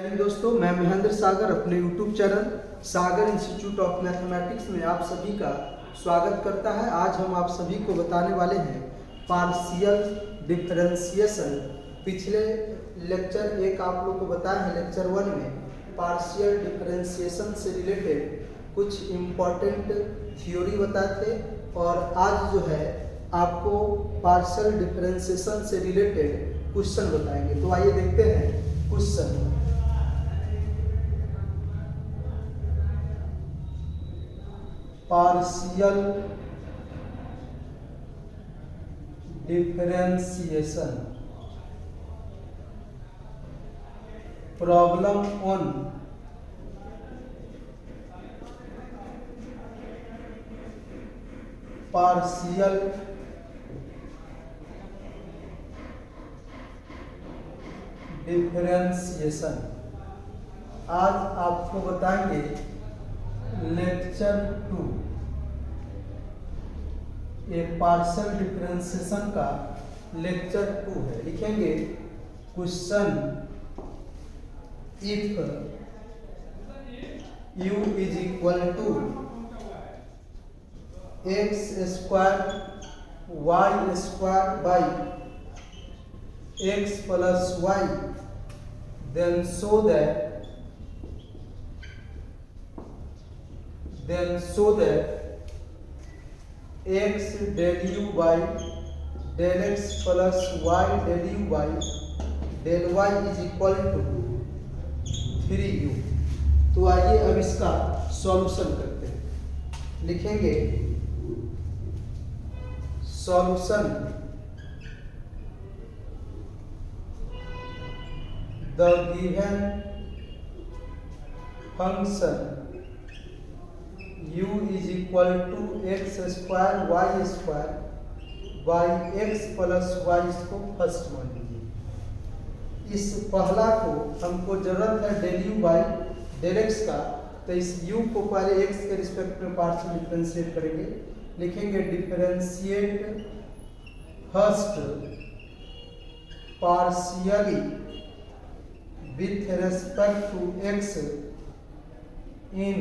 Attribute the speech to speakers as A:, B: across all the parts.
A: जय हिंद दोस्तों, मैं महेंद्र सागर अपने YouTube channel Sagar institute of mathematics में आप सभी का स्वागत करता है। आज हम आप सभी को बताने वाले हैं पार्शियल डिफरेंशिएशन। पिछले लेक्चर एक आप लोग को बताया है, लेक्चर 1 में पार्शियल डिफरेंशिएशन से रिलेटेड कुछ इम्पॉर्टेंट थ्योरी बताए थे और आज जो है आपको पार्शियल डिफरेंशिएशन से रिलेटेड क्वेश्चन बताएंगे। तो आइए देखते हैं question. Partial differentiation problem 1। Partial differentiation आज आपको बताएंगे लेक्चर 2। ये पार्शियल डिफरेंशिएशन का लेक्चर 2 है। लिखेंगे question if u is equal to x square y square by x plus y, then show that x del u by del x plus y del u by del y is equal to 3u। तो आइए अब इसका solution करते हैं। लिखेंगे solution the given function u is equal to x square y square by x plus y इसको first मान लीजिए। इस पहला को हमको जरूरत है del you by del x का, तो इस u को पहले x के रिस्पेक्ट में पार्शियल डिफरेंशिएट करेंगे। लिखेंगे differentiate first partially with respect to x in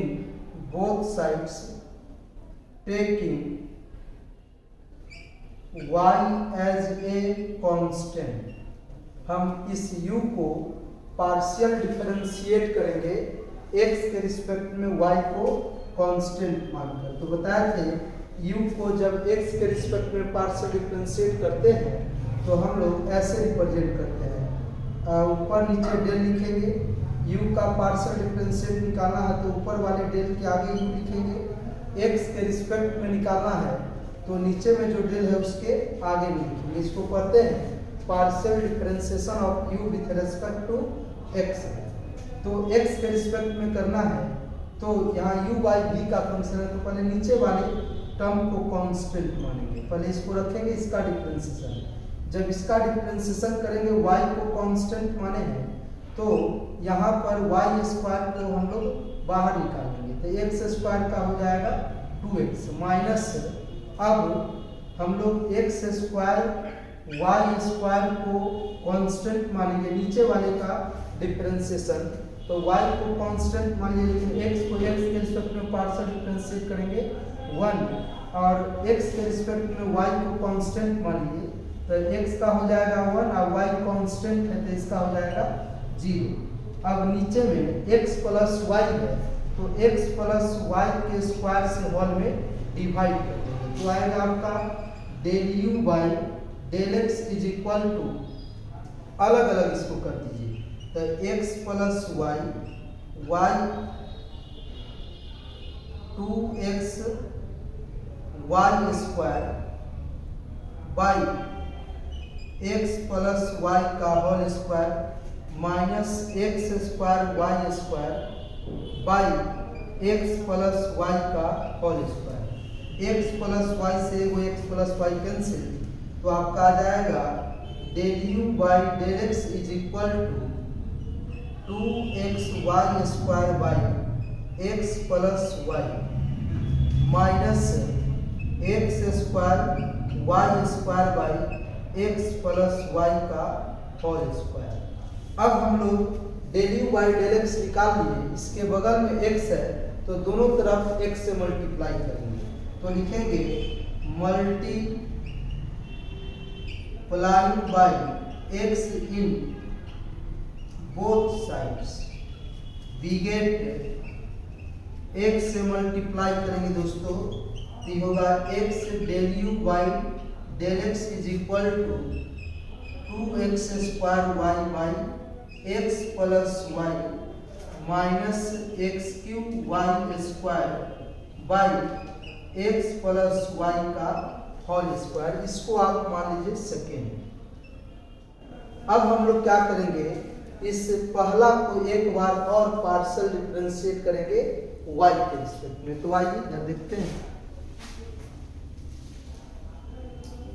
A: both sides, taking y as a constant। हम इस u को पार्शियल डिफरेंशिएट करेंगे x के रिस्पेक्ट में y को कांस्टेंट मानकर। तो बताए थे u को जब x के रिस्पेक्ट में पार्शियल डिफरेंशिएट करते हैं तो हम लोग ऐसे रिप्रेजेंट करते हैं, ऊपर नीचे डेल लिखेंगे। u का पार्शियल डिफरेंशिएट निकालना है तो ऊपर वाले डेल के आगे u लिखेंगे। x के रिस्पेक्ट में निकालना है तो नीचे में जो डेल है उसके आगे में लिखेंगे। इसको पढ़ते हैं partial differentiation of u with respect to x। तो x के रिस्पेक्ट में करना है तो यहाँ u बाई v का फंक्शन है, तो पहले नीचे वाले टर्म को कांस्टेंट मानेंगे। पहले इसको रखेंगे, इसका डिफरेंशिएशन। जब इसका डिफरेंशिएशन करेंगे y को कांस्टेंट माने हैं तो यहाँ पर y स्क्वायर को हम लोग बाहर निकालेंगे, तो x स्क्वायर का हो जाएगा 2x माइनस, अब हम लोग x स्क्वायर y स्क्वायर को कांस्टेंट मानेंगे नीचे वाले का डिफरेंशिएशन। तो y को कांस्टेंट मान लीजिए, लेकिन x को x के रिस्पेक्ट में पार्शियल डिफरेंशिएट करेंगे 1 और x के रिस्पेक्ट में y को कांस्टेंट मान लीजिए, तो x का हो जाएगा 1 और y कांस्टेंट है तो इसका हो जाएगा 0। अब नीचे में x प्लस y है तो x प्लस y के स्क्वायर से होल में डिवाइड कर देंगे, तो आएगा आपका del u by del x is equal to, अलग अलग इसको कर दीजिए, तो x plus y y 2x y square by x plus y का whole square minus x square y square by x plus y का whole square. x plus y से वो x प्लस y कैंसिल, तो आपका आ जाएगा del u by del x is equal to 2xy square by x plus y minus x square y square by x plus y का whole square. अब हम लोग del you by del x निकाल लिए, इसके बगल में एक्स है तो दोनों तरफ एक्स से मल्टीप्लाई करेंगे, तो लिखेंगे multiply by x in both sides, we get x से मल्टीप्लाई करेंगे दोस्तों, तो ये होगा x del you by del x is equal to 2x square y by x plus y minus x cube y square by x plus y का whole square, इसको आप मान लीजिए सेकेंड। अब हम लोग क्या करेंगे, इस पहला को एक बार और पार्शियल डिफरेंशिएट करेंगे y के रिस्पेक्ट में, तो आइए इधर देखते हैं।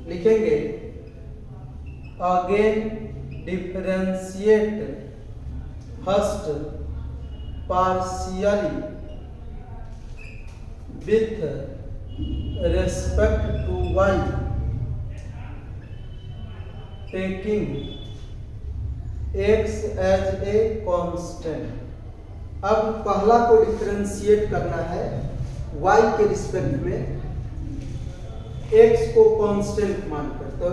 A: लिखेंगे again differentiate first partially with respect to y taking x as a constant. अब पहला को डिफरेंशिएट करना है y के रिस्पेक्ट में x को कांस्टेंट मानकर, तो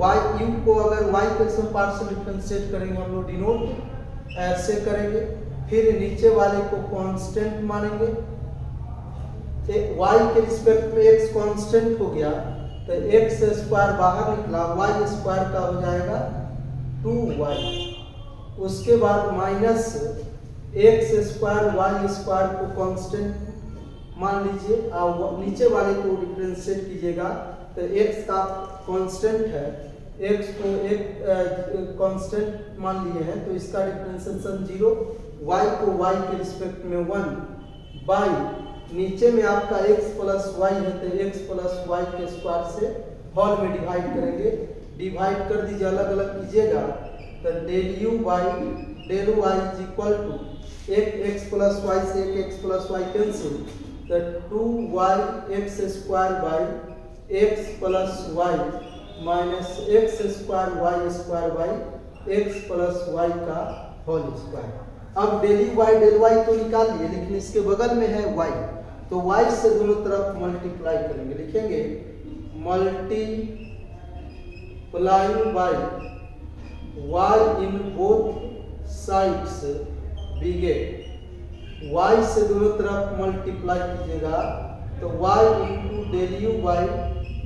A: y u को अगर y के साथ पार्शियल डिफरेंशिएट करेंगे हम लोग डिनोट ऐसे करेंगे, फिर नीचे वाले को कांस्टेंट मानेंगे, y के रिस्पेक्ट में x कांस्टेंट हो गया तो x स्क्वायर बाहर निकला, y स्क्वायर का हो जाएगा 2y, उसके बाद minus x square y square को कांस्टेंट मान लीजिए, नीचे वाले को डिफरेंशिएट कीजिएगा तो x का कांस्टेंट है, x को एक कांस्टेंट मान लिए हैं तो इसका डिफरेंशिएशन 0, y को y के रिस्पेक्ट में 1 बाई नीचे में आपका x प्लस वाई है तो x प्लस वाई के स्क्वायर से होल में डिवाइड करेंगे, डिवाइड कर दीजिए, अलग अलग कीजिएगा तो del you by del y is equal to एक x प्लस वाई से एक x प्लस वाई कैंसिल, तो 2y x square by x plus y minus x square y square by x plus y का whole square. अब del you by del y तो निकाल लिए, लेकिन इसके बगल में है y, तो y से दोनों तरफ मल्टीप्लाई करेंगे, लिखेंगे multiply by y in both sides we get, y से दोनों तरफ मल्टीप्लाई कीजिएगा तो y into del you by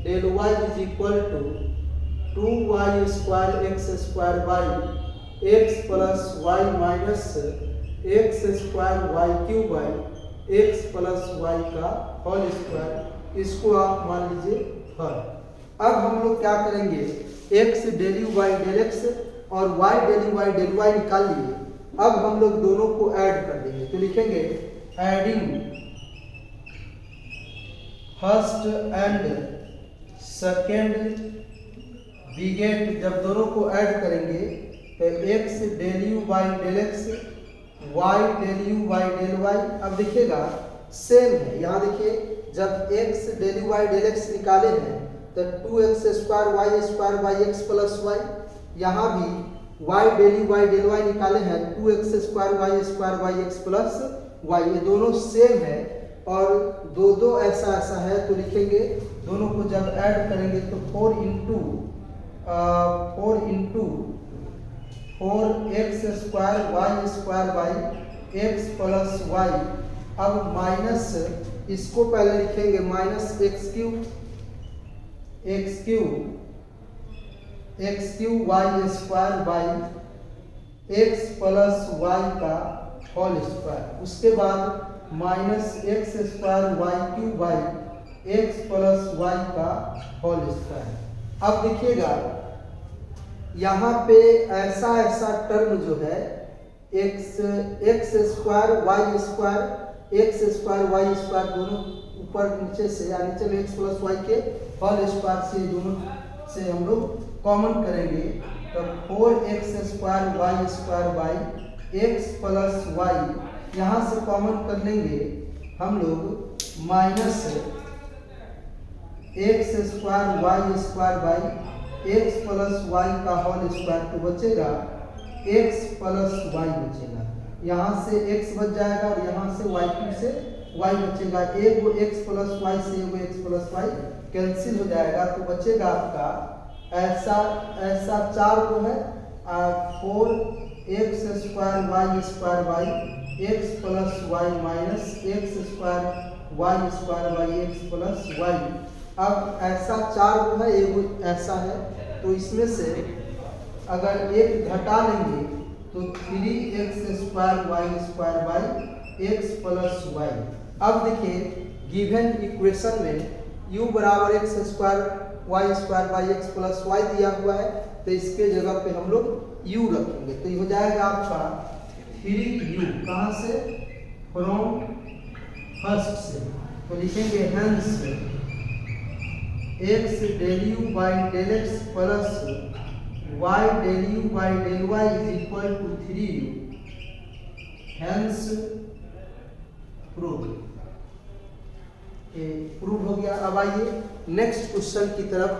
A: del y is equal to 2y square x square by x plus y minus x square y cube by x plus y का whole square, इसको आप मान लीजिए हर। अब हम लोग क्या करेंगे, x del you by del x और y del you by del y निकाल लिए, अब हम लोग दोनों को ऐड कर देंगे, तो लिखेंगे adding first and second we get, जब दोनों को ऐड करेंगे तो x del you by del x y del you by del y, अब देखिएगा सेम है, यहाँ देखिए जब x del you by del x निकाले हैं तो 2x square y square by x plus y, यहाँ भी y del you by del y निकाले हैं 2x square y square by x plus Y, ये दोनों सेम है और दो दो ऐसा ऐसा है, तो लिखेंगे दोनों को जब ऐड करेंगे तो 4 into 4x square y square by x plus y, अब माइनस इसको पहले लिखेंगे minus x cube y square by x plus y का होल स्क्वायर, उसके बाद minus x square y cube by x plus y का होल स्क्वायर। अब देखिएगा यहाँ पे ऐसा ऐसा टर्म जो है x square y square x square y square दोनों ऊपर नीचे से या नीचे में एक्स प्लस वाई के होल स्क्वायर से दोनों से हम लोग कॉमन करेंगे तो 4x square y square by x plus y, यहाँ से कॉमन कर लेंगे हम लोग minus x square y square by x plus y का होल स्क्वायर, तो बचेगा x प्लस वाई बचेगा। यहाँ से x बच जाएगा और यहाँ से y फिर से y बचेगा। एक वो x प्लस वाई से एक वो x प्लस वाई कैंसिल हो जाएगा, तो बचेगा आपका ऐसा 4 को है 4x square y square by x plus y minus x square y square by x plus y. अब ऐसा 4 को है एक ऐसा है, तो इसमें से अगर एक घटा लेंगे तो 3x square y square by x plus y. अब देखिए गिवन इक्वेशन में u बराबर x square y square by x plus y दिया हुआ है, तो इसके जगह पे हम लोग u रखेंगे, तो ये हो जाएगा आपका 3u। कहाँ से? फ्रॉम फर्स्ट से, तो लिखेंगे hence x del u by del x plus y del u by del y is equal to 3u। Hence prove, prove हो गया। अब आइए नेक्स्ट क्वेश्चन की तरफ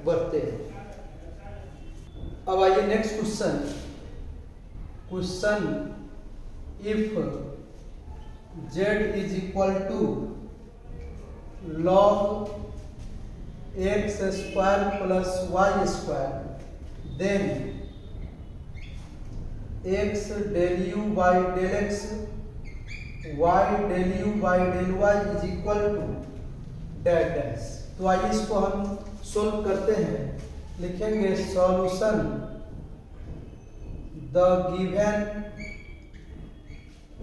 A: बढ़ते हैं। अब आइए next question if z is equal to log x square plus Y square, then x del u by del x y del u by del y is equal to dash dash. तो आइए इसको हम solve करते हैं। लिखेंगे solution the given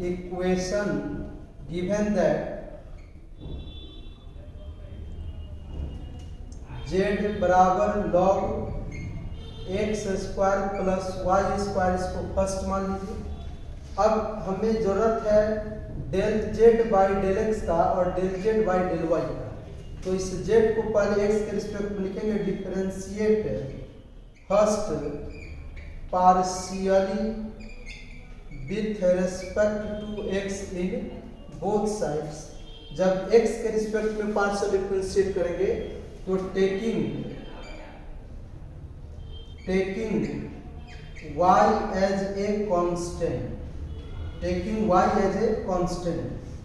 A: equation given that z बराबर log x square plus Y square, इसको first मान लीजिए। अब हमें जरूरत है del z by del x का और del z by del y का, तो इस z को पहले x के रिस्पेक्ट में लिखेंगे, differentiate first partially with respect to x in both sides. जब x के रिस्पेक्ट में पार्शियल डिफरेंशिएट करेंगे तो taking y as a constant, taking y as a constant,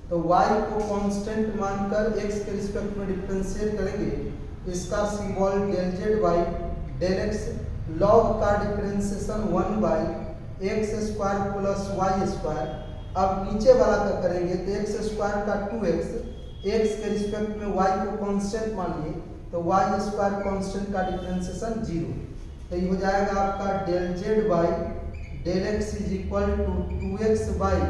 A: तो y को कांस्टेंट मानकर x के रिस्पेक्ट में डिफरेंशिएट करेंगे। इसका symbol del z by del x, log का differentiation 1 by x square plus Y square. अब नीचे वाला का करेंगे तो x स्क्वायर का 2x, x के रिस्पेक्ट में y को कांस्टेंट मानिए, तो वाई स्क्वायर कांस्टेंट का डिफरेंशिएशन 0, तो ये हो जाएगा आपका del z by del x is equal to 2x by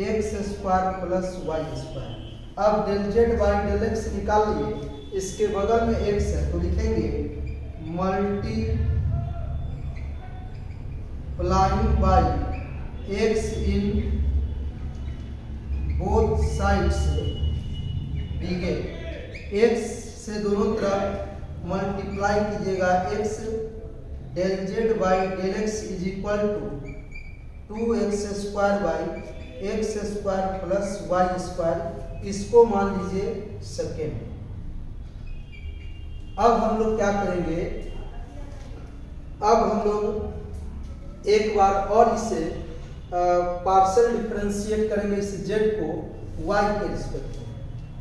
A: x square plus Y square. अब del z by del x निकाल लिए, इसके बगल में x है तो लिखेंगे multiplying by x in both sides बिगे, x से दोनों तरफ मल्टीप्लाई कीजिएगा, x del z by del x is equal to 2x square by x square plus Y square, इसको मान लीजिए सेकेंड। अब हम लोग क्या करेंगे, अब हम लोग एक बार और इसे पार्शियल डिफरेंशिएट करेंगे इस z को y के रिस्पेक्ट में।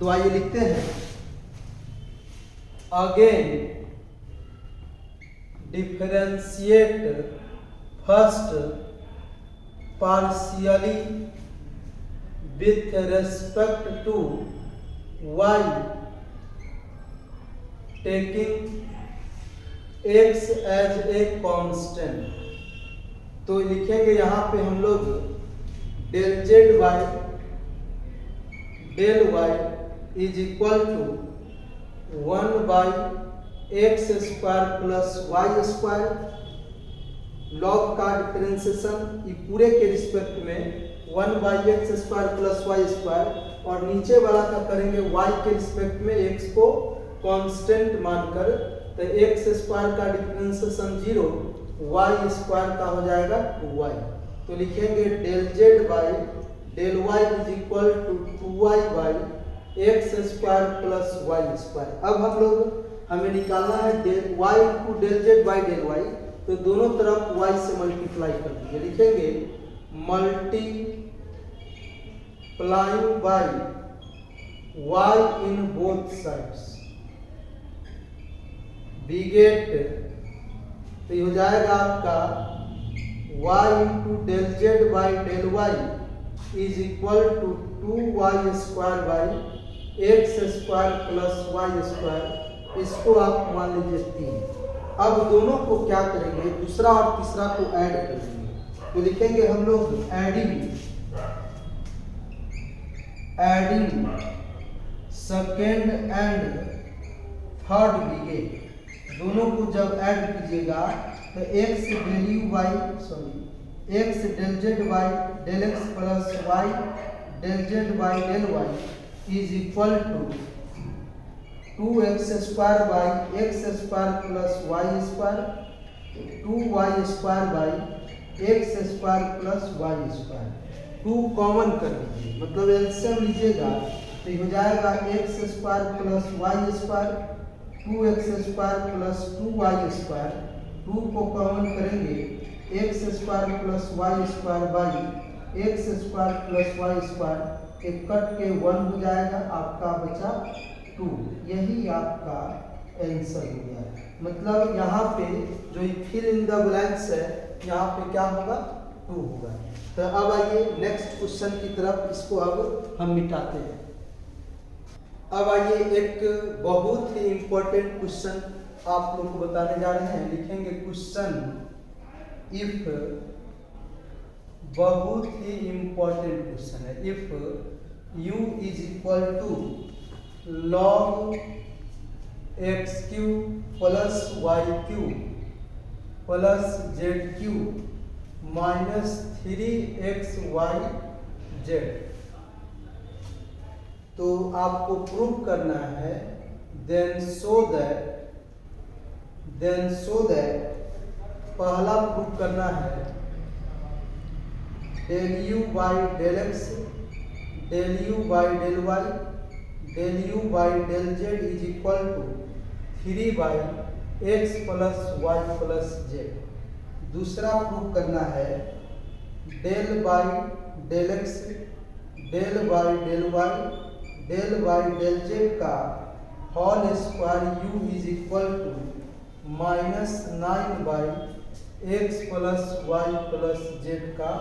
A: तो आइए लिखते हैं again differentiate first partially with respect to y taking x as a constant. तो लिखेंगे यहाँ पे हम लोग del z by del y is equal to 1 by x square plus Y square, log का डिफरेंशिएशन ये पूरे के रिस्पेक्ट में 1 by x square plus Y square, और नीचे वाला का करेंगे y के रिस्पेक्ट में x को कांस्टेंट मानकर, तो x स्क्वायर का डिफरेंशिएशन 0, y स्क्वायर का हो जाएगा 2y। तो लिखेंगे del z by del y is equal to 2y by x square plus Y square. अब हम लोग हमें निकालना है del y to del z by del y, तो दोनों तरफ y से मल्टीप्लाई कर दीजिए। लिखेंगे multiplying by y in both sides, we get, तो ये हो जाएगा आपका y into del z by del y is equal to 2y square by x square plus Y square, इसको आप मान लीजिए 3। अब दोनों को क्या करेंगे, दूसरा और तीसरा को ऐड कर देंगे। तो लिखेंगे हम लोग adding second and third we get, दोनों को जब ऐड कीजिएगा तो x del you by x del z by del x plus y del z by del y is equal to 2x square by x square plus Y square 2y square by x square plus Y square. 2 common कर लीजिए, मतलब LCM लीजिएगा तो हो जाएगा x square plus Y square 2x square plus 2y square, 2 को common करेंगे x square plus Y square by x square plus Y square, एक कट के 1 हो जाएगा, आपका बचा 2। यही आपका आंसर हो गया। मतलब यहाँ पे जो फिल इन द ब्लैंक्स है, यहाँ पे क्या होगा 2 होगा। तो अब आइए नेक्स्ट क्वेश्चन की तरफ, इसको अब हम मिटाते हैं। अब आइए एक बहुत ही इंपॉर्टेंट क्वेश्चन आप लोग को बताने जा रहे हैं। लिखेंगे क्वेश्चन इफ, बहुत ही इंपॉर्टेंट क्वेश्चन है। If u is equal to log x cube plus y cube plus z cube minus 3xy z, तो आपको प्रूव करना है देन सो दैट पहला प्रूव करना है del you by del x del you by del Y del you by del z is equal to 3 by x plus Y plus z. दूसरा prove करना है del by del x del by del Y del by del Z का whole square U is equal to minus 9 by x plus Y plus Z का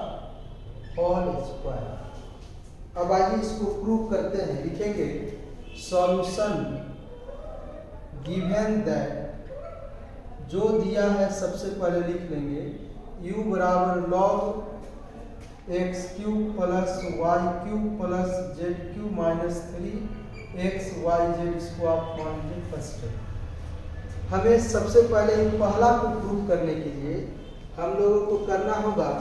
A: whole square. अब आइए इसको prove करते हैं। लिखेंगे सॉल्यूशन गिवन दैट, जो दिया है सबसे पहले लिख लेंगे u बराबर log x cube plus y cube plus z cube minus 3xyz, इसको आप मान लीजिए फर्स्ट। हमें सबसे पहले इन पहला को प्रूव करने के लिए हम लोगों को करना होगा,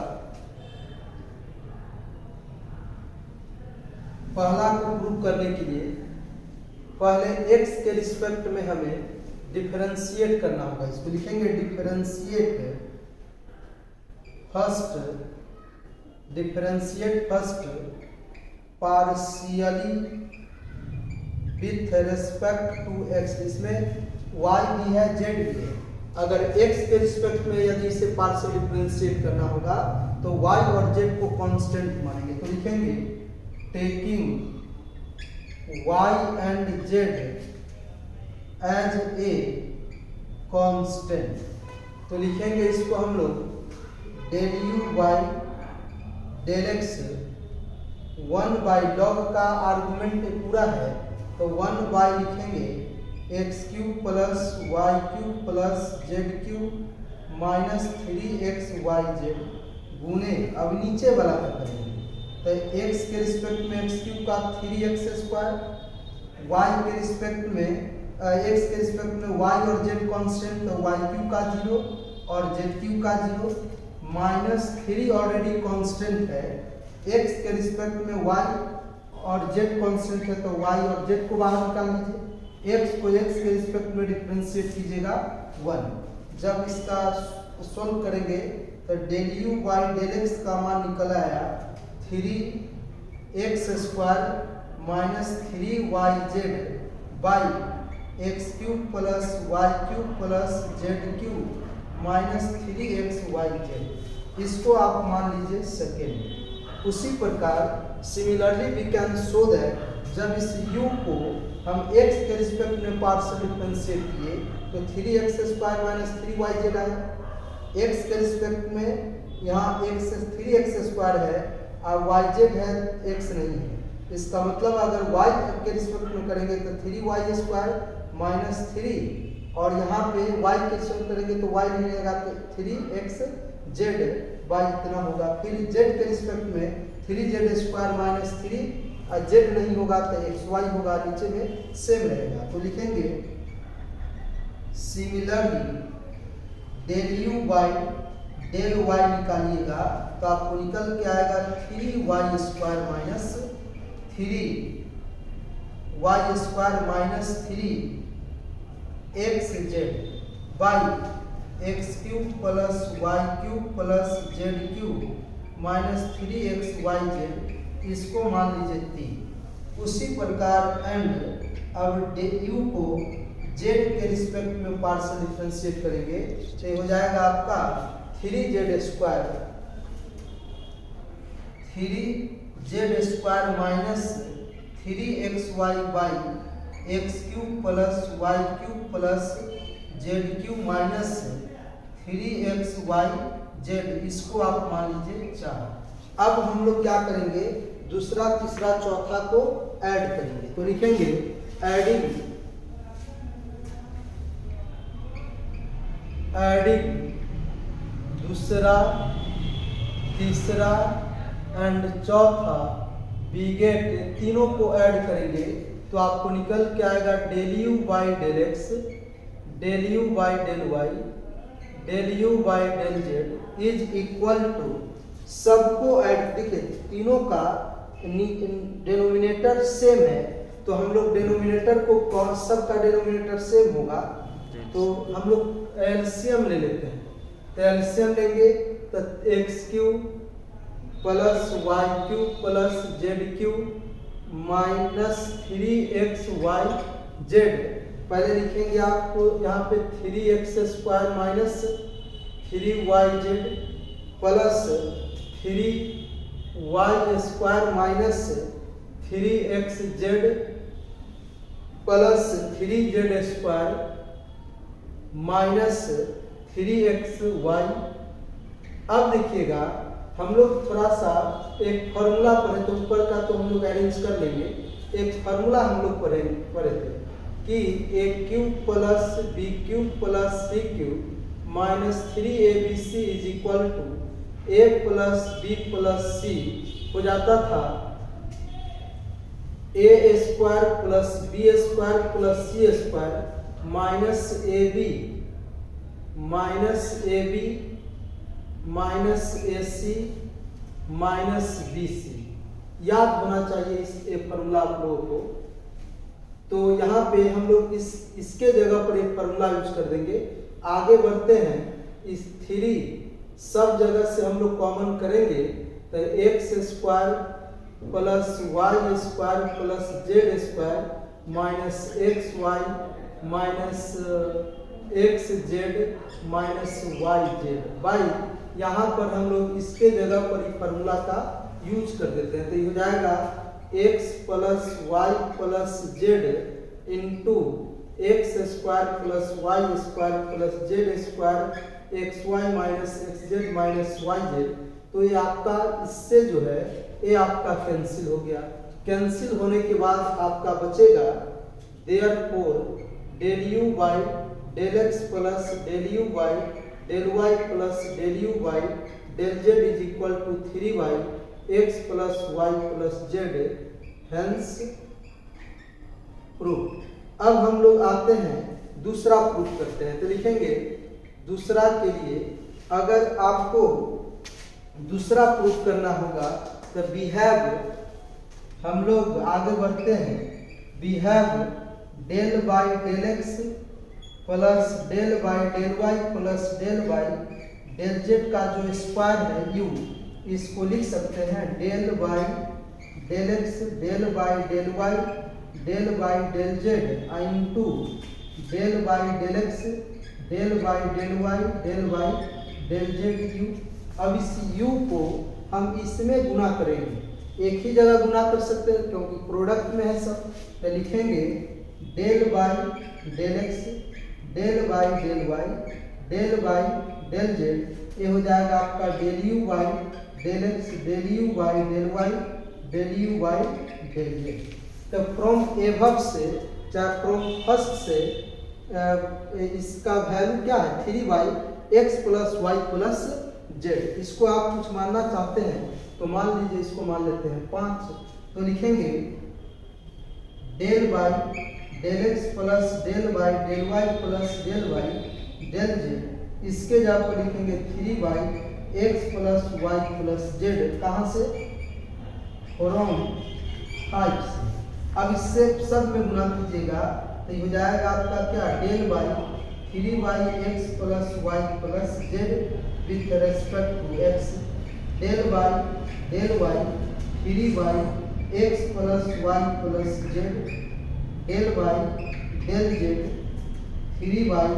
A: पहला को प्रूव करने के लिए पहले x के रिस्पेक्ट में हमें डिफरेंशिएट करना होगा। इसको लिखेंगे differentiate first partially with respect to x। इसमें y भी है z भी है। अगर x के रिस्पेक्ट में यदि इसे पार्शियल डिफरेंशिएट करना होगा तो y और z को कांस्टेंट मानेंगे। तो लिखेंगे taking y and z as a constant, तो लिखेंगे इसको हम लोग del you by del x 1 by log का आर्गुमेंट पूरा है तो 1 बाई लिखेंगे x cube plus y cube plus z cube minus 3xyz गुने, अब नीचे वाला क्या करेंगे तो x के रिस्पेक्ट में एक्स क्यूब का 3x स्क्वायर, y के रिस्पेक्ट में x के रिस्पेक्ट में y और z कांस्टेंट तो y क्यूब का 0 और z क्यूब का 0 माइनस 3 ऑलरेडी कांस्टेंट है, x के रिस्पेक्ट में y और z कांस्टेंट है तो y और z को बाहर निकाल लीजिए। x को x के रिस्पेक्ट में डिफरेंशिएट कीजिएगा 1। जब इसका सोल्व करेंगे तो del you by del x का मान निकल आया 3x square minus 3yz by x cube plus y cube plus z cube minus 3xyz, इसको आप मान लीजिए सेकेंड। उसी प्रकार similarly we can show that जब इस u को हम x के रिस्पेक्ट में पार्शियल डिफरेंशिएट किए तो 3x² माइनस 3yz आया। x के रिस्पेक्ट में यहाँ x 3x² है और yz है, x नहीं है। इसका मतलब अगर y के रिस्पेक्ट में करेंगे तो 3y² माइनस 3, और यहाँ पे y के रिस्पेक्ट करेंगे तो y नहीं रहेगा तो 3xz y इतना होगा। फिर z के रिस्पेक्ट में 3z² माइनस 3 और z नहीं होगा तो xy होगा, नीचे में सेम रहेगा। तो लिखेंगे similarly del u by del y निकालिएगा तो आपको निकल के आएगा 3y² minus 3y² minus 3xz by x³ plus y³ plus z³ minus 3xyz, इसको मान लीजिए 3। उसी प्रकार एंड अब u को z के रिस्पेक्ट में पार्शियल डिफरेंशिएट करेंगे तो हो जाएगा आपका 3z² minus 3xy by x³ plus y³ plus z³ minus 3xyz, इसको आप मान लीजिए 4। अब हम लोग क्या करेंगे, दूसरा तीसरा चौथा को ऐड करेंगे। तो लिखेंगे एडिंग दूसरा तीसरा एंड चौथा बिगेट, तीनों को ऐड करेंगे तो आपको निकल के आएगा del u by del x, del u by del y, del u by del z is equal to, सबको ऐड, देखिए तीनों का डिनोमिनेटर सेम है तो हम लोग डिनोमिनेटर को कौन, सबका डिनोमिनेटर सेम होगा तो हम लोग एलसीएम ले लेते हैं। तो एलसीएम लेंगे तो x³ plus y³ plus z³ minus 3xyz, पहले लिखेंगे आपको यहाँ पे 3x² minus 3yz plus 3y² minus 3xz plus 3z² minus 3xy। अब देखिएगा हम लोग थोड़ा सा एक फॉर्मूला पढ़े तो ऊपर का तो हम लोग अरेंज कर लेंगे। एक फार्मूला हम लोग पढ़े थे कि a³ plus b³ plus c³ minus 3abc is equal to a plus b plus c हो जाता था a² plus b² plus c² minus ab minus ac minus bc। याद होना चाहिए इस फॉर्मूला आप लोगों को। तो यहाँ पे हम लोग इसके जगह पर एक फॉर्मूला यूज कर देंगे। आगे बढ़ते हैं, इस 3 सब जगह से हम लोग कॉमन करेंगे तो x² plus y² plus z² minus xy minus xz minus yz by, यहाँ पर हम लोग इसके जगह पर इस फार्मूला का यूज कर देते हैं तो ये हो जाएगा x plus y plus z into x² plus y² plus z² xy minus xz minus yz। तो ये आपका इससे जो है ये आपका कैंसिल हो गया। कैंसिल होने के बाद आपका बचेगा therefore del u by del x plus del u by del y plus del u by del z is equal to 3y x plus y plus z, hence proof. अब हम लोग आते हैं दूसरा प्रूफ करते हैं। तो लिखेंगे दूसरा के लिए अगर आपको दूसरा प्रूफ करना होगा तो वी हैव, हम लोग आगे बढ़ते हैं, we have del by del x plus del by del y plus del by del z का जो स्क्वायर है u, इसको लिख सकते हैं del by del x del by del y del by del z into del by del x del Y del z u. अब इस u को हम इसमें गुना करेंगे, एक ही जगह गुना कर सकते हैं क्योंकि प्रोडक्ट में है सब। तो लिखेंगे del Y del x del Y del z, ये हो जाएगा आपका del u y del x del u y del z. तो फ्रॉम एबव से चाहे फ्रॉम फर्स्ट से इसका वैल्यू क्या है 3y x plus Y plus z. इसको आप कुछ मानना चाहते हैं तो मान लीजिए, इसको मान लेते हैं 5। तो लिखेंगे del Y del x plus del y plus del z. इसके जगह पर लिखेंगे 3y x plus Y plus z. कहाँ से? फ्रॉम 5 से। अब इससे सब में गुना कीजिएगा तो ये हो जाएगा आपका क्या del y 3y x plus Y plus z with respect to x, del y 3y x plus Y plus z, del z 3y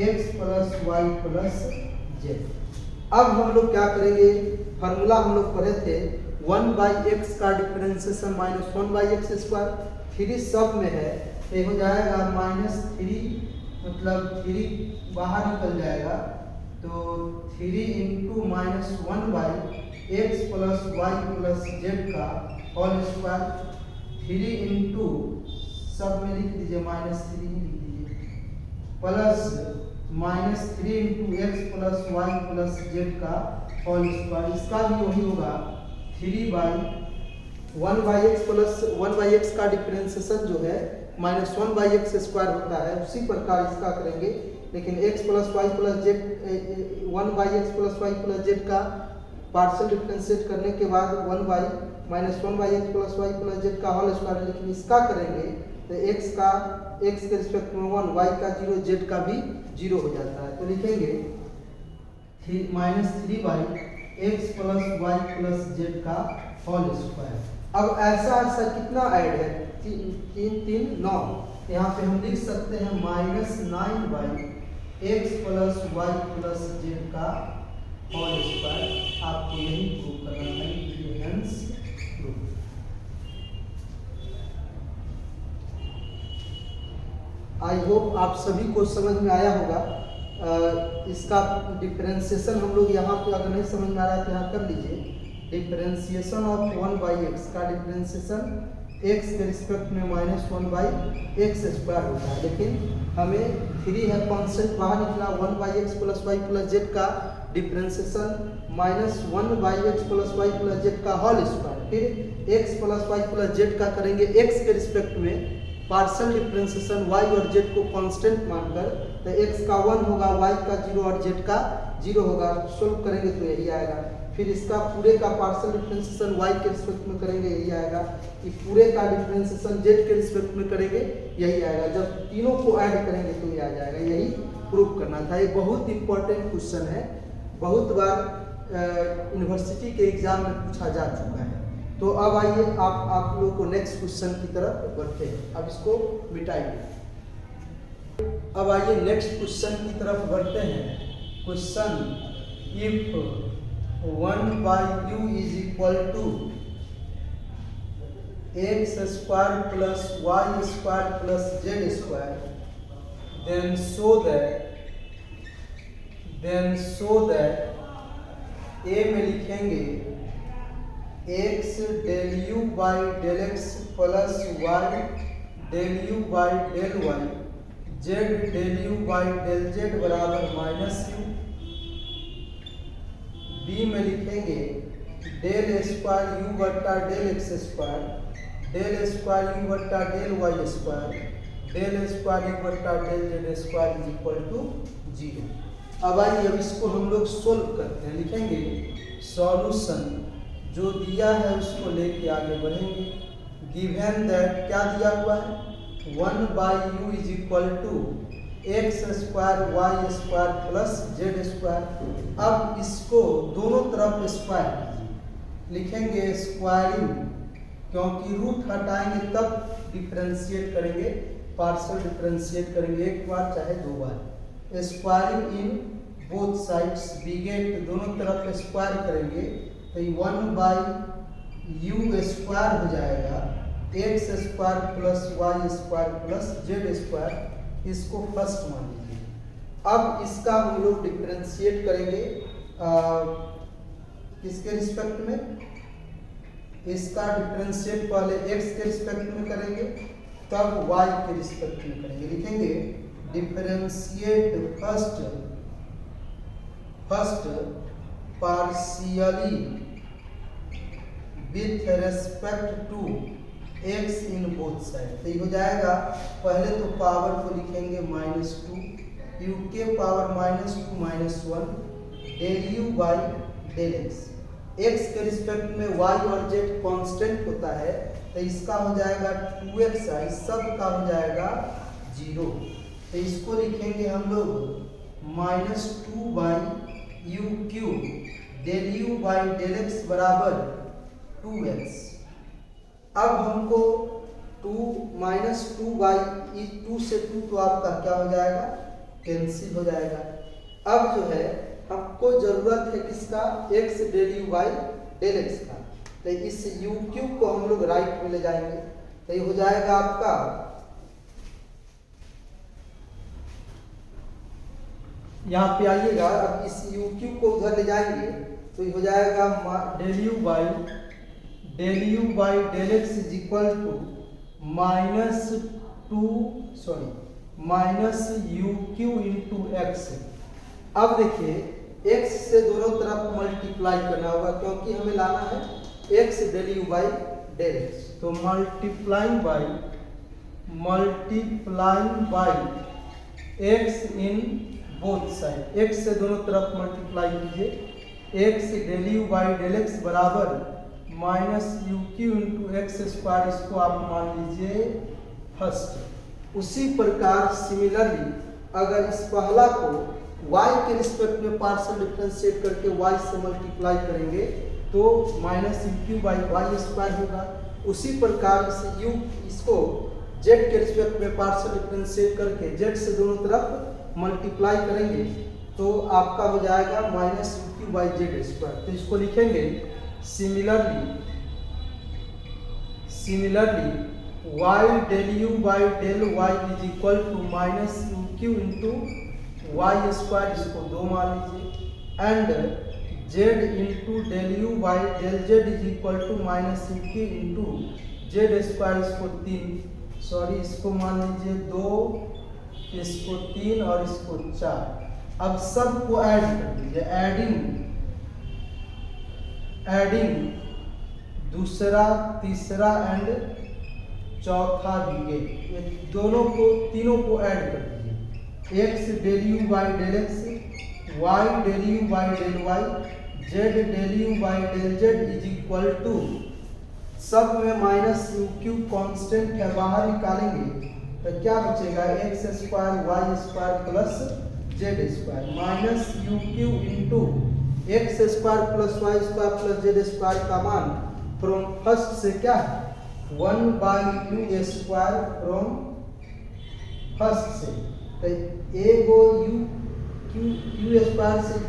A: x plus Y plus z. अब हम लोग क्या करेंगे, फार्मूला हम लोग पढ़े थे 1/x का डिफरेंशिएशन माइनस 1/x स्क्वायर। 3 सब में है तो हो जाएगा -3, मतलब 3 बाहर निकल जाएगा तो 3 into -1/x plus Y plus Z का होल स्क्वायर। 3 इंटू सब में लिख दीजिए -3 लिख दीजिए plus -3 into x plus Y plus Z का होल स्क्वायर। इसका भी वही होगा 3/1/x प्लस 1/x का डिफरेंशिएशन जो है -1/x स्क्वायर होता है, उसी प्रकार इसका करेंगे। लेकिन x plus Y plus z 1/x plus Y plus Z का पार्शियल डिफरेंशिएट करने के बाद 1/x plus Y plus Z का होल स्क्वायर। लेकिन इसका करेंगे तो x के रिस्पेक्ट में 1, y का 0, z का भी 0 हो जाता है। तो लिखेंगे -3/x plus Y plus Z का होल स्क्वायर। अब ऐसा कितना ऐड है 3 3 9, यहाँ पे हम लिख सकते हैं -9/x plus Y plus Z का होल स्क्वायर। आपको यही प्रूव करना है, हेंस प्रूफ। आई होप आप सभी को समझ में आया होगा। इसका डिफरेंशिएशन हम लोग यहाँ पे अगर नहीं समझ में आ रहा है तो यहाँ कर लीजिए। डिफरेंशिएशन ऑफ 1/x का डिफरेंशिएशन x के रिस्पेक्ट में -1/x स्क्वायर होता है, लेकिन हमें 3 है कांस्टेंट बाहर निकला। 1/x plus Y plus Z का differentiation -1/x plus Y plus Z का होल स्क्वायर। फिर x plus Y plus Z का करेंगे x के रिस्पेक्ट में पार्शियल डिफरेंशिएशन y और z को कांस्टेंट मानकर। तो x का 1 होगा, y का 0 और z का 0 होगा। सोल्व करेंगे तो यही आएगा। फिर इसका पूरे का पार्शियल डिफरेंशिएशन y के रिस्पेक्ट में करेंगे, यही आएगा। कि पूरे का डिफरेंशिएशन z के रिस्पेक्ट में करेंगे, यही आएगा। जब तीनों को ऐड करेंगे तो ये आ जाएगा। यही प्रूफ करना था। ये बहुत इंपॉर्टेंट क्वेश्चन है, बहुत बार यूनिवर्सिटी के एग्जाम में पूछा जा चुका है। तो अब आइए आप लोगों को नेक्स्ट क्वेश्चन की तरफ बढ़ते हैं। अब इसको मिटाइए। अब आइए नेक्स्ट क्वेश्चन की तरफ बढ़ते हैं। Question if 1/u is equal to x square plus Y square plus Z square, then show that a में लिखेंगे x del u by del x plus y del u by del y, z del u by del z बराबर -u। b में लिखेंगे del square u बट्टा del x square, del square u बट्टा del Y square, del square u बट्टा del Z square is equal to 0। अब आइए अब इसको हम लोग सोल्व करते हैं। लिखेंगे सॉल्यूशन, जो दिया है उसको लेके आगे बढ़ेंगे। गिवन दैट क्या दिया हुआ है 1/u is equal to x square y square plus Z square. अब इसको दोनों तरफ स्क्वायर लिखेंगे, स्क्वायरिंग, क्योंकि रूट हटाएंगे तब डिफरेंशिएट करेंगे, पार्शियल डिफरेंशिएट करेंगे, एक बार चाहे 2 बार। तो squaring in both sides, we get दोनों तरफ स्क्वायर करेंगे तो ये 1/u² हो जाएगा, x square plus Y square plus Z square. इसको फर्स्ट मान लीजिए। अब इसका हम लोग डिफरेंशिएट करेंगे किसके रिस्पेक्ट में, इसका डिफरेंशिएट पहले x के रिस्पेक्ट में करेंगे तब y के रिस्पेक्ट में करेंगे। लिखेंगे differentiate first partially with respect to x in both side. तो ये हो जाएगा, पहले तो पावर को लिखेंगे -2 u के power -2 -1 del u by del x। x के रिस्पेक्ट में y और z कांस्टेंट होता है तो इसका हो जाएगा 2xi, सब का हो जाएगा 0। तो इसको लिखेंगे हम लोग -2/u³ del u by del x बराबर 2x। अब हमको 2 से 2 तो आपका क्या हो जाएगा, कैंसिल हो जाएगा। अब जो है आपको जरूरत है किसका, x del u by del x का। तो इस u³ को हम लोग राइट में ले जाएंगे तो ये हो जाएगा आपका यहाँ पे आइएगा। अब इस u³ को उधर ले जाएंगे तो ये हो जाएगा del u by del x is equal to -u³ into x। अब देखिए x से दोनों तरफ मल्टीप्लाई करना होगा क्योंकि हमें लाना है x del u by del x। तो multiplying by x in both side, x से दोनों तरफ मल्टीप्लाई कीजिए, x del u by del x बराबर -u³ इंटू एक्स स्क्वायर। इसको आप मान लीजिए फर्स्ट। उसी प्रकार सिमिलरली अगर इस पहला को y के रिस्पेक्ट में पार्शियल डिफरेंशिएट करके y से मल्टीप्लाई करेंगे तो -u³ बाई वाई स्क्वायर होगा। उसी प्रकार इसको z के रिस्पेक्ट में पार्शियल डिफरेंशिएट करके z से दोनों तरफ मल्टीप्लाई करेंगे तो आपका हो जाएगा -u³ बाई जेड स्क्वायर। तो इसको लिखेंगे similarly y del u by del y is equal to -u³ into y square, इसको 2 मान लीजिए, and z into del u by del z is equal to -u³ into z square, इसको 3 इसको मान लीजिए 2, इसको 3 और इसको 4। अब सबको ऐड कर दीजिए, एडिंग दूसरा तीसरा एंड चौथा भी ये तीनों को ऐड कर दीजिए। x del u by del x, y del u by del y, z del u by del z is equal to, सब में -u³ कांस्टेंट है, बाहर निकालेंगे तो क्या बचेगा, x square y square plus Z square -u³ into x square plus Y square plus Z square का मान फ्रॉम फर्स्ट से क्या है 1/u² फ्रॉम फर्स्ट से। तो एगो u² से u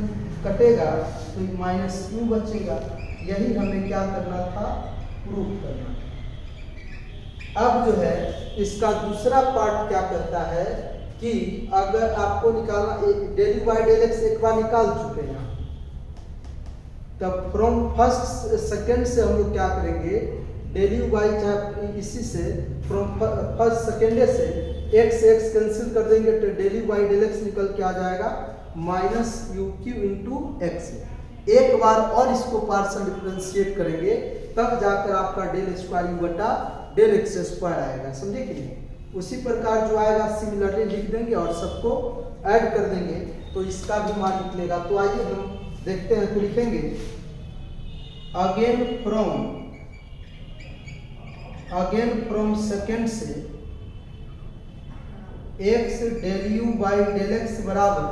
A: कटेगा तो -u बचेगा। यही हमें क्या करना था, प्रूफ करना। अब जो है इसका दूसरा पार्ट क्या कहता है कि अगर आपको निकालना, del u by del x एक बार निकाल चुके हैं, तब फ्रॉम फर्स्ट सेकंड से हम लोग क्या करेंगे, डेल u बाई चाहे इसी से फ्रॉम फर्स्ट सेकेंड से x कैंसिल कर देंगे तो del u by del x निकल के आ जाएगा -u³ इंटू एक्स। एक बार और इसको पार्शियल डिफरेंशिएट करेंगे तब जाकर आपका डेल स्क्वायर u बटा डेल एक्स स्क्वायर आएगा, समझे कि नहीं। उसी प्रकार जो आएगा सिमिलरली लिख देंगे और सबको ऐड कर देंगे तो इसका भी मान निकलेगा। तो आइए हम देखते हैं, तो लिखेंगे अगेन फ्रॉम सेकेंड से x del u by del x बराबर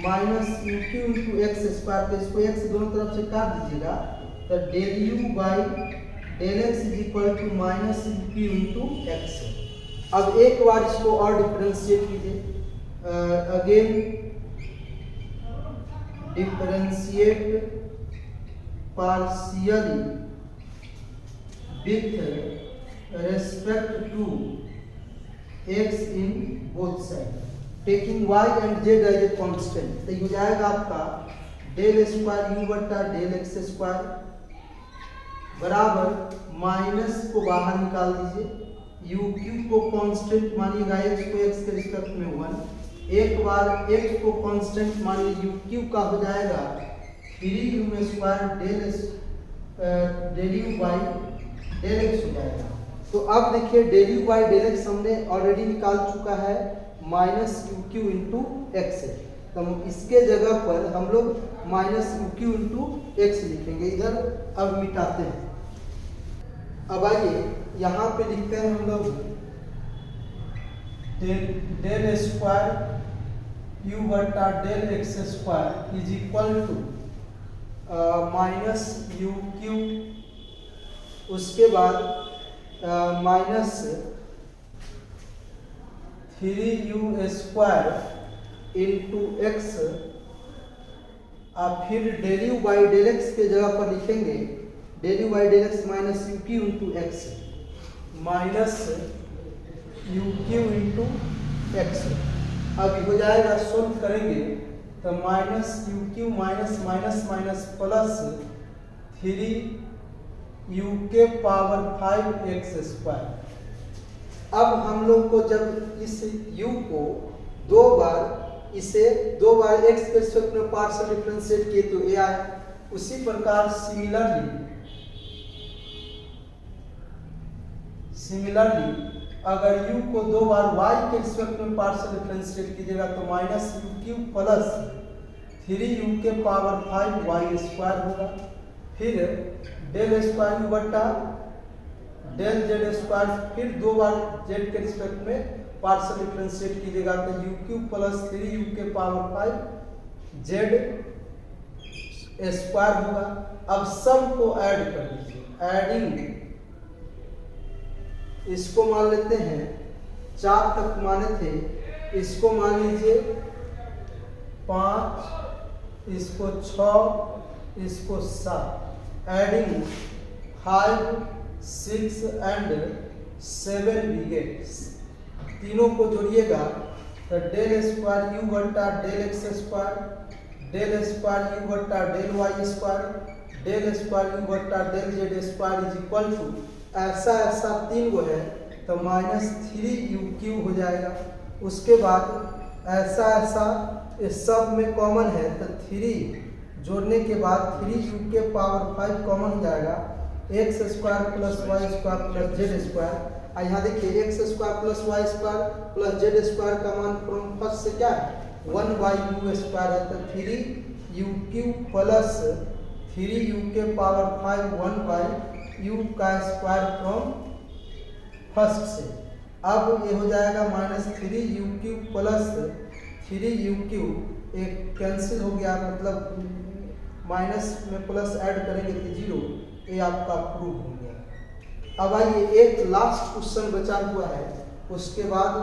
A: -u³ इंटू एक्स स्क्वायर। तो इसको x दोनों तरफ से काट दीजिएगा तो del u by del x is equal to -u³ into x. अब एक बार इसको और डिफरेंशिएट कीजिए again differentiate partially with respect to x in both side, taking y and z as a constant। तो ये हो जाएगा आपका डेल स्क्वायर यू बटा डेल एक्स स्क्वायर बराबर माइनस को बाहर निकाल दीजिए, यू क्यू को कांस्टेंट मानिएगा, एक्स को एक्स के रिस्पेक्ट में 1, एक बार एक्स को कांस्टेंट मानिए यू क्यू का हो जाएगा 3u square del you by del x हो जाएगा। तो अब देखिए del you by del x हमने ऑलरेडी निकाल चुका है minus you Q into x, तो इसके जगह पर हम लोग minus you Q into x लिखेंगे। इधर अब मिटाते हैं। अब आइए यहाँ पे लिखते हैं हम लोग डेल स्क्वायर यू बटा del x square is equal to minus you Q, उसके बाद minus 3u square into X, फिर del you by del X के जगह पर लिखेंगे del you by del X minus you Q into X, minus you Q into x. अब हो जाएगा, सोल्व करेंगे तो minus you Q minus minus minus plus 3u के पावर 5x स्क्वायर। अब हम लोग को जब इस u को दो बार x के रिस्पेक्ट में पार्शियल डिफरेंशिएट किए तो a आया, उसी प्रकार सिमिलरली अगर u को दो बार y के रिस्पेक्ट में पार्शियल डिफरेंशिएट कीजिएगा तो minus you Q plus 3u के पावर 5y स्क्वायर होगा। फिर डेल स्क्वायर यू बटा डेल जेड स्क्वायर, फिर दो बार जेड के रिस्पेक्ट में पार्शियल डिफरेंशिएट कीजिएगा तो यू क्यू प्लस 3u के पावर 5 जेड स्क्वायर होगा। अब सब को ऐड कर लीजिए, एडिंग इसको मान लेते हैं 4 तक माने थे, इसको मान लीजिए 5, इसको 6, इसको 7, एडिंग 5, 6 एंड 7 वी गेट, तीनों को जोड़िएगा तो डेल स्क्वायर यू बटा del x square, del square you बटा del Y square, del square you बटा del Z square is equal to ऐसा ऐसा 3 गो है तो माइनस 3u क्यू हो जाएगा। उसके बाद ऐसा ऐसा इस सब में कॉमन है तो 3 जोड़ने के बाद 3u के पावर 5 कॉमन हो जाएगा, x square plus Y square plus Z square. यहाँ देखिए x square plus Y square plus Z square का मान फ्रॉम फर्स्ट से क्या है 1/u स्क्वायर है, तो 3u क्यू प्लस 3u के पावर 5 1/u का स्क्वायर फ्रॉम फर्स्ट से। अब ये हो जाएगा minus 3u Q plus 3u Q, एक कैंसिल हो गया, मतलब माइनस में प्लस ऐड करेंगे तो 0, ये आपका प्रूव हो गया। अब आइए एक लास्ट क्वेश्चन बचा हुआ है, उसके बाद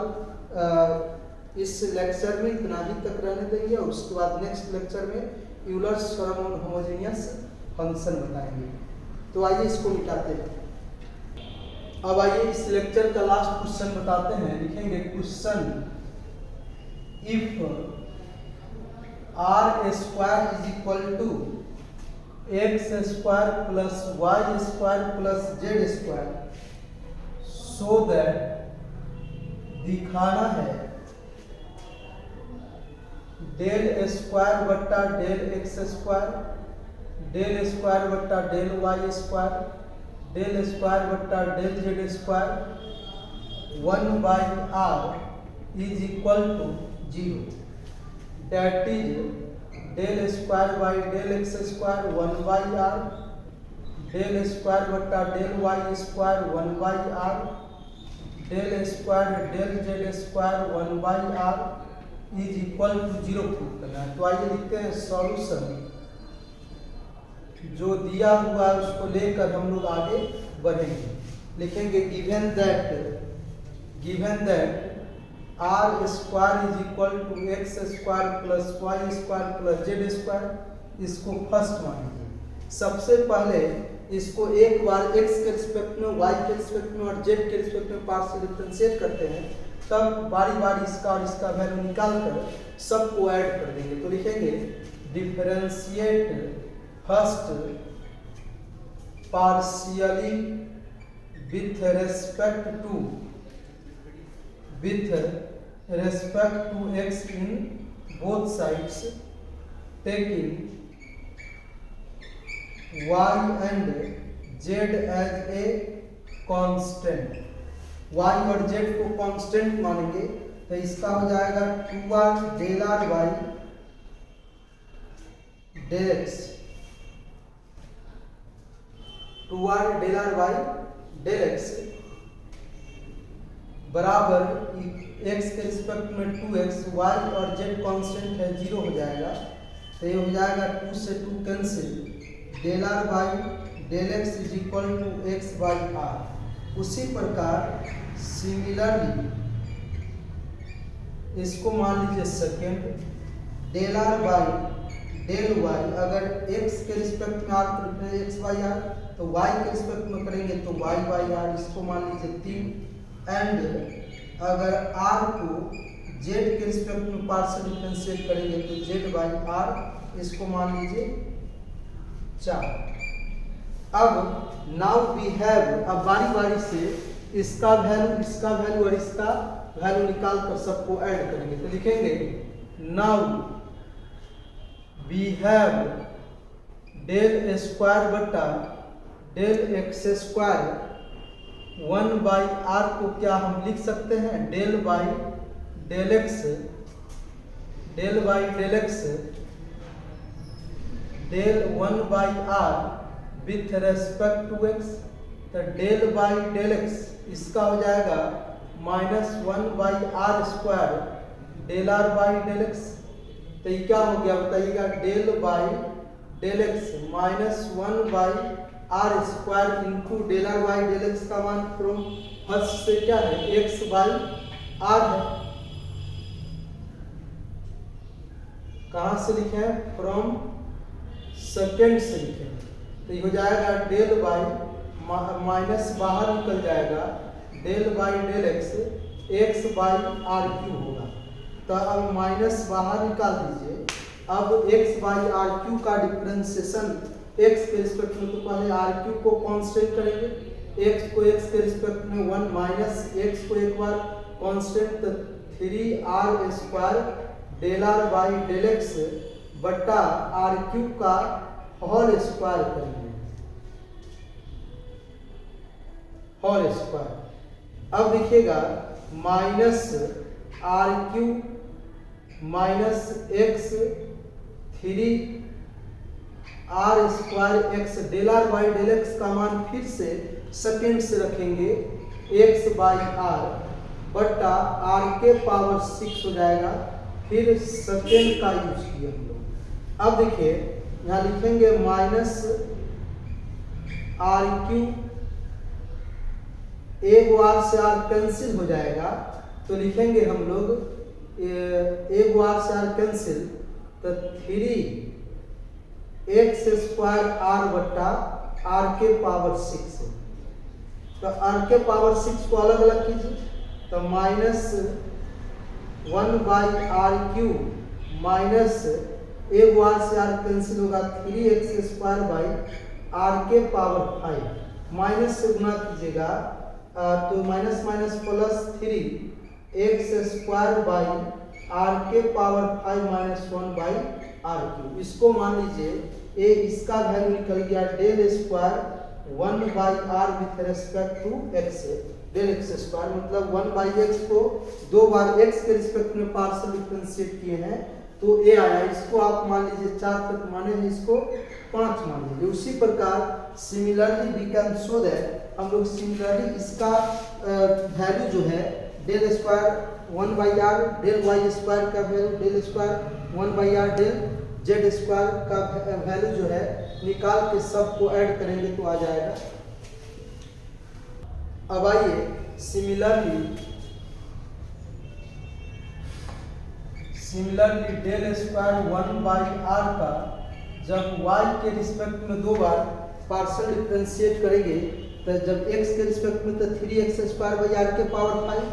A: इस लेक्चर में इतना ही तक रहने देंगे और उसके बाद नेक्स्ट लेक्चर में Euler's theorem on homogeneous function बताएंगे। तो आइए इसको मिटाते हैं। अब आइए इस लेक्चर का लास्ट क्वेश्चन बताते हैं, लिखेंगे question if r square is equal to x square plus Y square plus Z square, so that दिखाना है डेल स्क्वायर बट्टा del x square, del square बट्टा del Y square, del square बट्टा del Z square 1/r is equal to 0, that is del square by del x square 1/r, del square बट्टा del Y square 1/r, del square del Z square 1/r is equal to 0 prove करना है। तो आइए लिखते हैं solution, जो दिया हुआ है उसको लेकर हम लोग आगे बढ़ेंगे। लिखेंगे given that r square is equal to x square plus Y square plus Z square, इसको फर्स्ट मानिए। सबसे पहले इसको एक बार एक्स के रिस्पेक्ट में, वाई के रिस्पेक्ट में और जेड के रिस्पेक्ट में पार्शियल डिफरेंशिएट करते हैं, तब बारी बारी इसका और इसका वैल्यू निकाल कर सबको ऐड कर देंगे। तो लिखेंगे differentiate first partially with respect to x in both sides, taking y and z as a constant। y और z को कांस्टेंट मानेंगे तो इसका हो जाएगा 2r del r by del x, 2r del r by del x बराबर x के respect में 2x, y और z कांस्टेंट है 0 हो जाएगा। तो ये हो जाएगा 2 से 2 cancel, del are by del x is equal to x by r. उसी प्रकार सिमिलरली इसको मान लीजिए second, del are by del y, अगर एक्स के रिस्पेक्ट में आर करते हैं एक्स बाई आर, तो वाई के रिस्पेक्ट में करेंगे तो वाई बाई आर, इसको मान लीजिए 3। एंड अगर आर को जेड के रिस्पेक्ट में पार्शियल डिफरेंशिएट करेंगे तो जेड बाई आर, इसको मान लीजिए 4। अब नाउ वी हैव, अब बारी बारी से इसका वैल्यू और इसका वैल्यू निकाल कर सबको ऐड करेंगे। तो लिखेंगे now we have del square बटा del x square 1 by R को क्या हम लिख सकते हैं, del by del x del 1 by R with respect to X. तो डेल बाई डेल एक्स इसका हो जाएगा -1 by R square del are by del X. तो ये क्या हो गया बताइएगा, del by del x -1 by R square into del are by del x का मान फ्रॉम फर्स्ट से क्या है, एक्स बाई आर है। कहाँ से लिखे हैं, फ्रॉम सेकेंड से लिखेंगे। तो ये हो जाएगा डेल बाई माइनस बाहर निकल जाएगा, del by del x by are q होगा। तो अब माइनस बाहर निकाल दीजिए। अब एक्स बाई आर क्यू का डिफरेंशिएशन एक्स के रिस्पेक्ट में, तो पहले आर क्यू को कांस्टेंट करेंगे, एक्स को एक्स के रिस्पेक्ट में 1 माइनस एक्स को एक बार कांस्टेंट, तो 3r square del are by del x बट्टा आर क्यू का होल स्क्वायर करेंगे, होल स्क्वायर। अब देखिएगा minus r Q minus x 3r square x del are by del x का मान फिर से सेकेंड से रखेंगे, एक्स बाई आर बट्टा आर के पावर 6 हो जाएगा, फिर सेकेंड का यूज किया हम लोग। अब देखिए यहाँ लिखेंगे माइनस आर क्यू, एक आर से आर कैंसिल हो जाएगा, तो लिखेंगे हम लोग एक आर से आर कैंसिल, तो 3x स्क्वायर आर बट्टा आर के पावर 6। तो आर के पावर 6 को अलग अलग कीजिए, तो -1 बाई आर क्यू माइनस एक आर से आर कैंसिल होगा, 3x स्क्वायर बाई आर के पावर 5, माइनस से गुना कीजिएगा तो minus minus plus 3x square by R के power 5 minus 1 by are cube. इसको मान लीजिए ए, इसका वैल्यू निकल गया del square 1 by R with respect to X, del x square मतलब 1 बाई एक्स को 2 बार एक्स के रिस्पेक्ट में पार्शियल डिफरेंशिएट किए हैं तो ए आया। इसको आप मान लीजिए 4 तक माने हैं, इसको 5 मान लीजिए। उसी प्रकार similarly we can show that, हम लोग सिमिलरली इसका वैल्यू जो है del square 1 by R del Y square का value del square 1 by R del Z square का वैल्यू जो है निकाल के सबको ऐड करेंगे तो आ जाएगा। अब आइए similarly similarly del square 1/r का जब y के रिस्पेक्ट में दो बार पार्शियल डिफरेंशिएट करेंगे तो जब x के रिस्पेक्ट में तो 3x² के पावर 5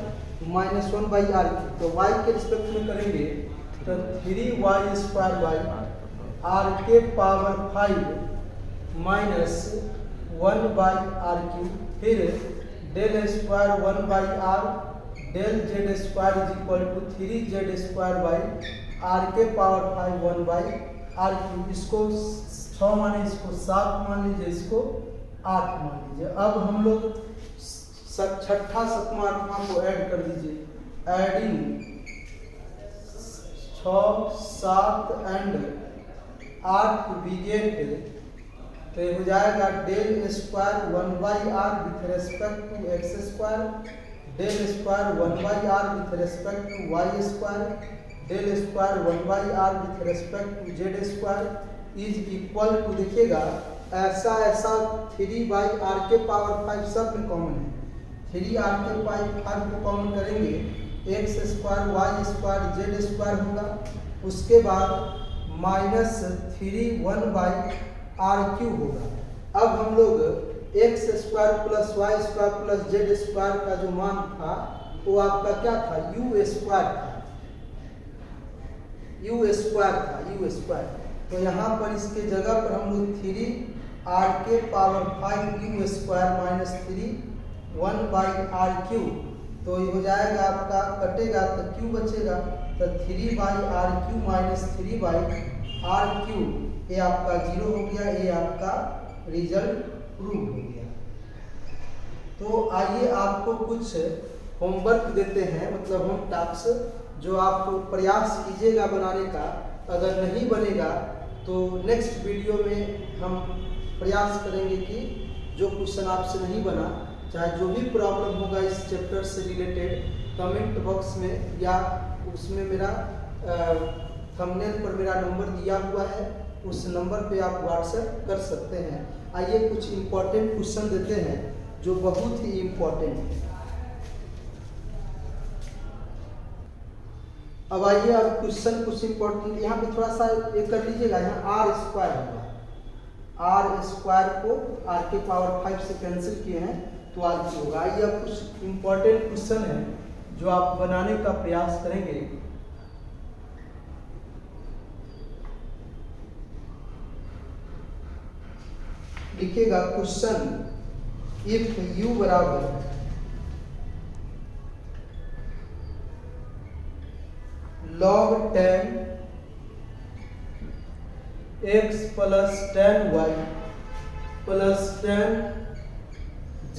A: माइनस 1/r तो y के रिस्पेक्ट में करेंगे तो 3y² r के पावर 5 माइनस 1/r3 फिर del square 1/r del z² is equal to 3z² r के पावर 5 1/r3। इसको 6 माने, इसको 7 मान लीजिए, इसको 8 मान लीजिए। अब हम लोग छठा सतमा आठवां को ऐड कर दीजिए। एडिंग 6 7 एंड 8 वी गेट तो हो जाएगा del square 1/r with respect to x², del square 1/r with respect to y², del square 1/r with respect to z² is equal to, देखिएगा ऐसा 3/r के पावर 5 सब में कॉमन है। 3r के पावर 5 को कॉमन करेंगे, x² y² z² होगा। उसके बाद माइनस 3 1/r³ होगा। अब हम लोग x² plus y² plus z² का जो मान था वो आपका क्या था, u² था, u²। तो यहाँ पर इसके जगह पर हम लोग 3r के पावर 5 u² माइनस 3 1/r³ तो ये हो जाएगा आपका, कटेगा तो q बचेगा तो 3/r³ माइनस 3/r³, ये आपका 0 हो गया, ये आपका रिजल्ट प्रूव हो गया। तो आइए आपको कुछ होमवर्क देते हैं, मतलब होम टास्क जो आप प्रयास कीजिएगा बनाने का। अगर नहीं बनेगा तो नेक्स्ट वीडियो में हम प्रयास करेंगे कि जो क्वेश्चन आपसे नहीं बना, चाहे जो भी प्रॉब्लम होगा इस चैप्टर से रिलेटेड, कमेंट बॉक्स में या उसमें मेरा थंबनेल पर मेरा नंबर दिया हुआ है, उस नंबर पे आप व्हाट्सएप कर सकते हैं। आइए कुछ इम्पोर्टेंट क्वेश्चन देते हैं जो बहुत ही इम्पोर्टेंट है। अब आइए अब क्वेश्चन कुछ इम्पोर्टेंट, यहाँ पे थोड़ा सा ये कर लीजिएगा, यहाँ r² होगा, r² को r के पावर 5 से कैंसिल किए हैं तो r³ होगा। आइए अब कुछ इम्पोर्टेंट क्वेश्चन है जो आप बनाने का प्रयास करेंगे। लिखिएगा क्वेश्चन, इफ u बराबर log 10 x plus 10 y plus 10 z,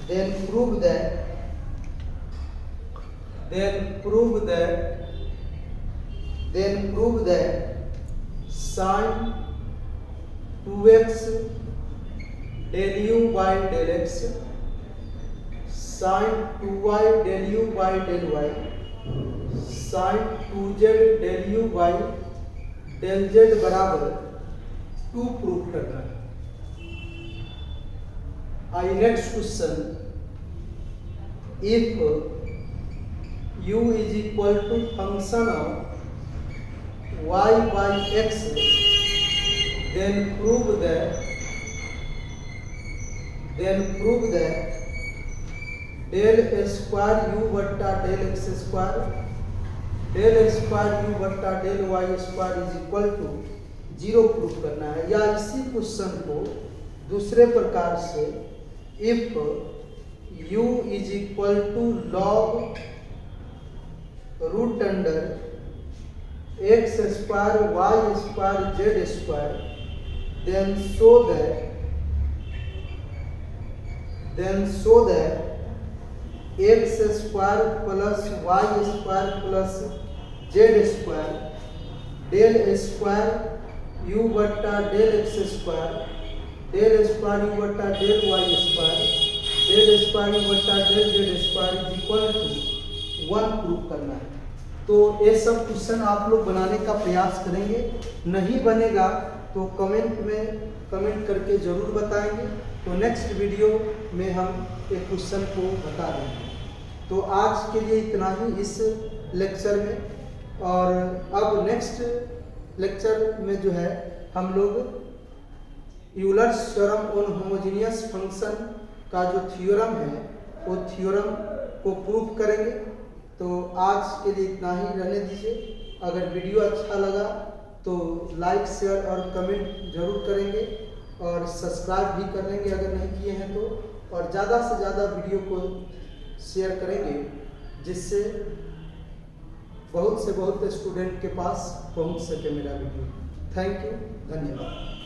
A: then prove that sin 2x del u by del x, sin 2y del u by del y, sin 2z del u by del z बराबर 2 prove करना है। I next question, if u is equal to function of y by x, then prove that del square u बट्टा del x² del square u बट्टा del y² is equal to 0 prove करना है। या इसी question को दूसरे प्रकार से, if u is equal to log root under x² y² z², then show that x² plus y² plus z² del square u बट्टा del x² del square u बट्टा del y² del square u बट्टा del z² is equal to 1 prove करना है। तो ये सब question आप लोग बनाने का प्रयास करेंगे। नहीं बनेगा तो कमेंट करके ज़रूर बताएंगे, तो नेक्स्ट वीडियो में हम एक क्वेश्चन को बता देंगे। तो आज के लिए इतना ही। इस लेक्चर में। और अब नेक्स्ट लेक्चर में जो है हम लोग Euler's theorem on homogeneous function का जो थ्योरम है वो थ्योरम को प्रूव करेंगे। तो आज के लिए इतना ही रहने दीजिए। अगर वीडियो अच्छा लगा तो लाइक शेयर और कमेंट जरूर करेंगे और सब्सक्राइब भी कर लेंगे अगर नहीं किए हैं तो, और ज़्यादा से ज़्यादा वीडियो को शेयर करेंगे जिससे बहुत से बहुत स्टूडेंट के पास पहुंच सके मेरा वीडियो। थैंक यू, धन्यवाद।